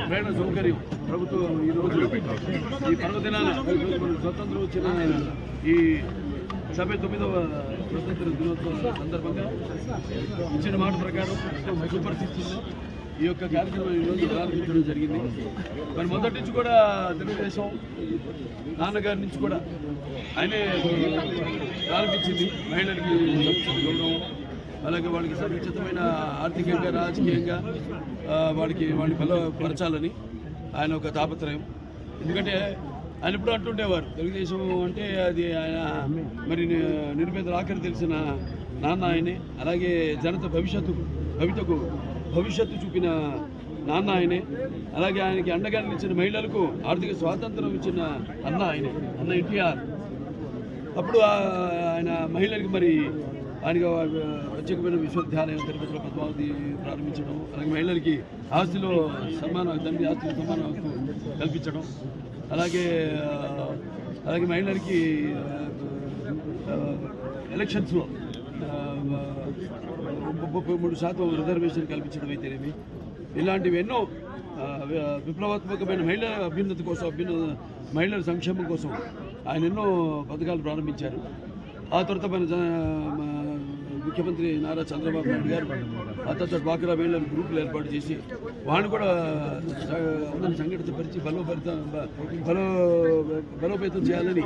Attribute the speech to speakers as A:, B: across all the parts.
A: ప్రయాణ సౌకర్యం ప్రభుత్వం ఈరోజు ఈ పర్వదినాన స్వతంత్రం వచ్చిన ఈ 79వ స్వతంత్ర దినోత్సవం సందర్భంగా ఇచ్చిన మాట ప్రకారం సుపరిస్థితుల్లో ఈ యొక్క కార్యక్రమం ఈరోజు ప్రారంభించడం జరిగింది. మరి మొదటి నుంచి కూడా తెలుగుదేశం నాన్నగారి నుంచి కూడా ఆయనే ప్రారంభించింది మహిళలకి సముచిత గౌరవం, అలాగే వాళ్ళకి సముచితమైన ఆర్థికంగా రాజకీయంగా వాళ్ళని బలపరచాలని ఆయన ఒక తాపత్రయం. ఎందుకంటే ఆయన ఇప్పుడు అంటుండేవారు తెలుగుదేశం అంటే అది ఆయన మరి నిరుపేదల ఆఖరి తెలిసిన నాన్న ఆయనే, అలాగే జనత భవిష్యత్తు చూపిన నాన్న ఆయనే, అలాగే ఆయనకి అండగా నిలిచిన మహిళలకు ఆర్థిక స్వాతంత్రం ఇచ్చిన అన్న ఎన్టీఆర్. అప్పుడు ఆయన మహిళలకి మరి ఆయనగా ప్రత్యేకమైన విశ్వవిద్యాలయం తిరుపతిలో పద్మావతి ప్రారంభించడం, అలాగే మహిళలకి ఆస్తిలో తండ్రి ఆస్తిలో సమాన హక్కు కల్పించడం, అలాగే మహిళలకి ఎలక్షన్స్లో 33% రిజర్వేషన్ కల్పించడం అయితేనేమి, ఇలాంటివి ఎన్నో విప్లవాత్మకమైన మహిళల అభ్యున్నతి కోసం మహిళల సంక్షేమం కోసం ఆయన ఎన్నో పథకాలు ప్రారంభించారు. ఆ తర్వాత ముఖ్యమంత్రి నారా చంద్రబాబు నాయుడు గారు ఆ తర్వాత డ్వాక్రా మహిళల గ్రూపులు ఏర్పాటు చేసి వాళ్ళని కూడా అందరిని సంఘటితపరిచి బలోపేతం చేయాలని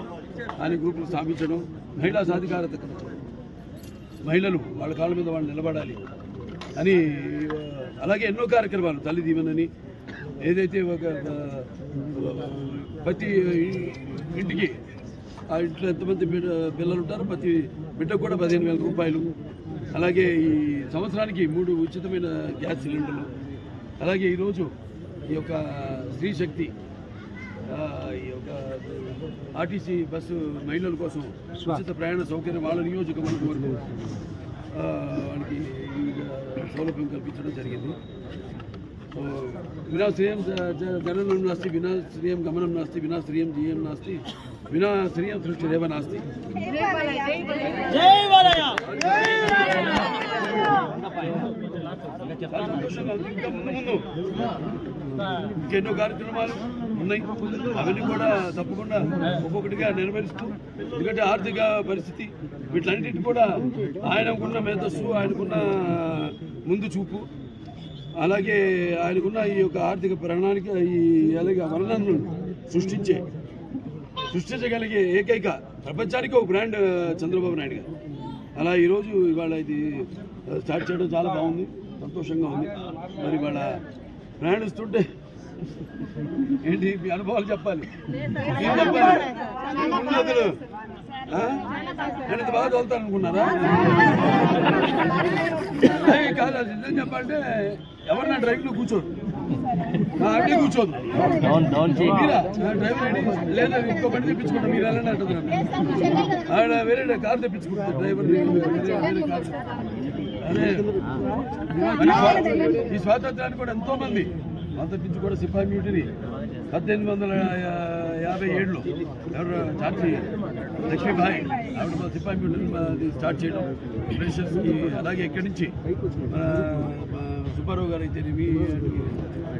A: ఆయన గ్రూపులు స్థాపించడం, మహిళా సాధికారత, మహిళలు వాళ్ళ కాళ్ళ మీద వాళ్ళు నిలబడాలి అని, అలాగే ఎన్నో కార్యక్రమాలు తల్లి దీవెనని ఏదైతే ఒక ప్రతి ఇంటికి ఆ ఇంట్లో ఎంతమంది పిల్లలు ఉంటారో ప్రతి బిడ్డకు కూడా 15,000 రూపాయలు, అలాగే ఈ సంవత్సరానికి 3 ఉచితమైన గ్యాస్ సిలిండర్లు, అలాగే ఈరోజు ఈ యొక్క స్త్రీ శక్తి ఈ యొక్క ఆర్టీసీ బస్సు మహిళల కోసం ఉచిత ప్రయాణ సౌకర్యం వాళ్ళ నియోజకవర్గం వరకు వాళ్ళకి సౌలభ్యం కల్పించడం జరిగింది. వినా శ్రేయం జననం నాస్తి, వినా శ్రేయం గమనం నాస్తి, వినా శ్రేయం జీయం నాస్తి, వినా శ్రేయం సృష్టిరేవ నాస్తి. ఇంకెన్నో కార్యక్రమాలు ఉన్నాయి, అవన్నీ కూడా తప్పకుండా ఒక్కొక్కటిగా నెరవేరుస్తూ, ఎందుకంటే ఆర్థిక పరిస్థితి వీటన్నిటిని కూడా ఆయనకున్న మేధస్సు, ఆయనకున్న ముందు చూపు, అలాగే ఆయనకున్న ఈ యొక్క ఆర్థిక ప్రణాళిక, అలాగే వనరులను సృష్టించగలిగే ఏకైక ప్రపంచానికి ఒక బ్రాండ్ చంద్రబాబు నాయుడు గారు. అలా ఈరోజు ఇవాళ ఇది స్టార్ట్ చేయడం చాలా బాగుంది, సంతోషంగా ఉంది. మరి ఇవాళ ప్రయాణిస్తుంటే ఏంటి మీ అనుభవాలు చెప్పాలి, నేను బాగా తోలుతాను అనుకున్నారా? కాదు, నిజం చెప్పాలంటే ఎవరన్నా డ్రైవ్లో కూర్చోడు, అడ్డే కూర్చోదు, డ్రైవర్ లేదా ఇంకో బండి తెప్పించుకుంటాం, మీరు వెళ్ళండి అంటున్నాను. ఆడ వేరే కారు తెప్పించుకుంటారు డ్రైవర్. అదే ఈ స్వాతంత్రానికి కూడా ఎంతో మంది అంతటి నుంచి కూడా సిపాయి మ్యూటిని 1857లో ఎవరు చార్జీ లక్ష్మీబాయి ఆవిడ సిపాయి మ్యూటిని స్టార్ట్ చేయడం బ్రిటిషర్స్కి, అలాగే ఇక్కడి నుంచి సుబ్బారావు గారు అయితే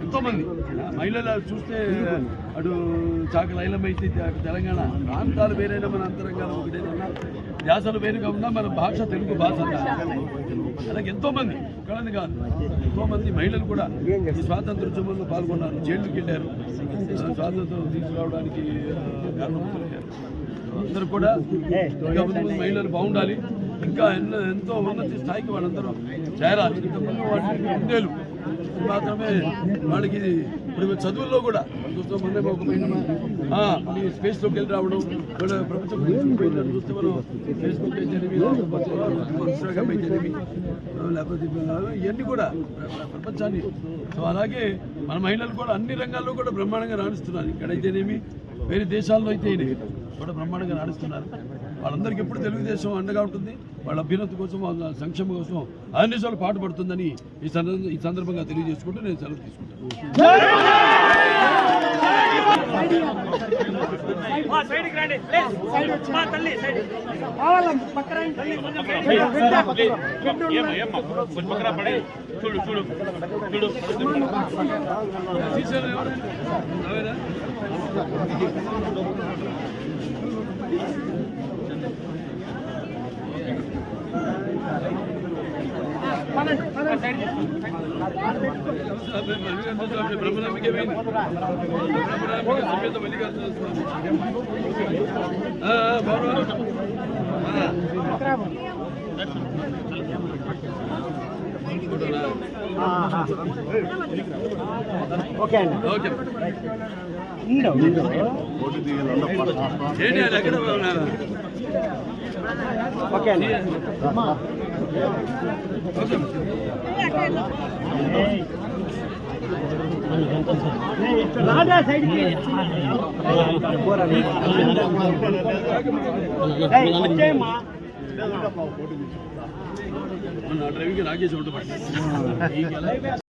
A: ఎంతోమంది మహిళలు చూస్తే అటు చాక లైలం అయితే అటు తెలంగాణ ప్రాంతాలు వేరైనా మన అంతరంగాలు ఒకటేనా, ధ్యాసలు వేరుగా ఉన్నా మన భాష తెలుగు భాష. అలాగే ఎంతోమంది ఒకళ్ళని కాదు, ఎంతోమంది మహిళలు కూడా ఈ స్వాతంత్రోద్యమంలో పాల్గొన్నారు, జైలుకి వెళ్ళారు, స్వాతంత్రం తీసుకురావడానికి కారణమవుతున్నారు. అందరూ కూడా ఇంకా ముందు మహిళలు బాగుండాలి, ఇంకా ఎంతో ఉన్నత స్థాయికి వాళ్ళందరూ చేరాలి. ఇంతకుముందు వాటికి ఉండేలు మాత్రమే వాళ్ళకి ఇప్పుడు చదువుల్లో కూడా చూస్తే మన ఒక స్పేస్లోకి వెళ్ళి రావడం, ప్రపంచం చూస్తే మనం ఫేస్బుక్ అయితేనేమి, ఇన్స్టాగ్రామ్ అయితేనేమి, లేకపోతే ఇవన్నీ కూడా ప్రపంచాన్ని. సో అలాగే మన మహిళలు కూడా అన్ని రంగాల్లో కూడా బ్రహ్మాండంగా రాణిస్తున్నారు. ఇక్కడైతేనేమి వేరే దేశాల్లో అయితే కూడా బ్రహ్మాండంగా రాణిస్తున్నారు. వాళ్ళందరికీ ఎప్పుడు తెలుగుదేశం అండగా ఉంటుంది, వాళ్ళ అభ్యున్నతి కోసం, వాళ్ళ సంక్షేమం కోసం అన్ని సార్లు పాటుపడుతుందని ఈ సందర్భంగా తెలియజేసుకుంటూ నేను సెలవు తీసుకుంటాను.
B: సైడ్కి రండి మా తల్లి సైడ్ చూడు చూడు చూడు
A: శ్రీశైలం ఎవరైనా రావేరా? బ్రహ్మరాంబిక సమేత మల్లికార్జున
C: ఓకే అండి
A: ఓకే ఏంటి అది ఎక్కడ ఉన్నారా?
C: ఓకే అండి
A: ఓకే
C: రాజా సైడ్ వచ్చేయమ్మా
A: డ్రైవింగ్ రాకేష్ ఉంటుంది